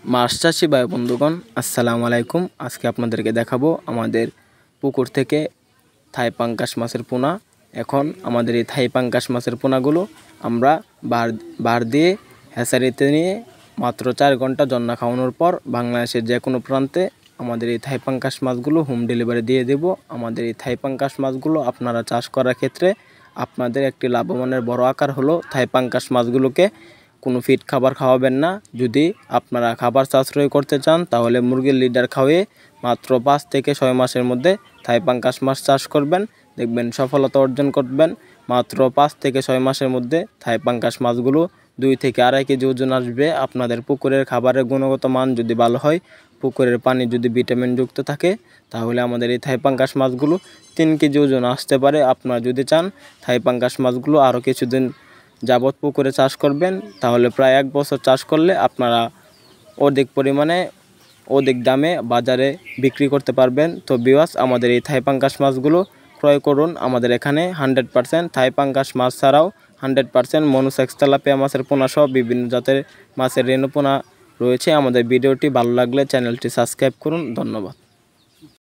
মাছ চাষি ভাই বন্ধুগণ, আসসালামু আলাইকুম। আজকে আপনাদেরকে দেখাবো আমাদের পুকুর থেকে থাই পাঙ্গাস মাছের পোনা। এখন আমাদের এই থাই পাঙ্গাস মাছের পোনাগুলো আমরা বার দিয়ে হ্যাচারিতে নিয়ে মাত্র 4 ঘন্টা জন্না খাওয়ানোর পর বাংলাদেশের যে কোনো প্রান্তে আমাদের এই থাই পাঙ্গাস মাছগুলো হোম ডেলিভারি দিয়ে দেব। আমাদের এই থাই পাঙ্গাস মাছগুলো আপনারা চাষ করার ক্ষেত্রে আপনাদের একটি লাভবানের বড় আকার হলো থাই পাঙ্গাস মাছগুলোকে কোনো ফিড খাবার খাওয়াবেন না। যদি আপনারা খাবার সাশ্রয় করতে চান তাহলে মুরগির লিডার খাওয়িয়ে মাত্র 5 থেকে 6 মাসের মধ্যে থাই পাঙ্গাস মাছ চাষ করবেন, দেখবেন সফলতা অর্জন করবেন। মাত্র 5 থেকে 6 মাসের মধ্যে থাই পাঙ্গাস মাছগুলো 2 থেকে 2.5 কেজি ওজন আসবে। আপনাদের পুকুরের খাবারের গুণগত মান যদি ভালো হয়, পুকুরের পানি যদি ভিটামিনযুক্ত থাকে, তাহলে আমাদের এই থাই পাঙ্গাস মাছগুলো 3 কেজি ওজন আসতে পারে। আপনারা যদি চান থাই পাঙ্গাস মাছগুলো আরও কিছুদিন যাবত পুকুরে চাষ করবেন, তাহলে প্রায় 1 বছর চাষ করলে আপনারা অধিক দামে বাজারে বিক্রি করতে পারবেন। তো ভিউয়ার্স, আমাদের এই থাই পাঙ্গাস মাছগুলো ক্রয় করুন। আমাদের এখানে 100% থাই পাঙ্গাস মাছ ছাড়াও 100% মনোসেক্স তেলাপিয়া মাছের পোনা সহ বিভিন্ন জাতের মাছের রেণু পোনা রয়েছে। আমাদের ভিডিওটি ভালো লাগলে চ্যানেলটি সাবস্ক্রাইব করুন। ধন্যবাদ।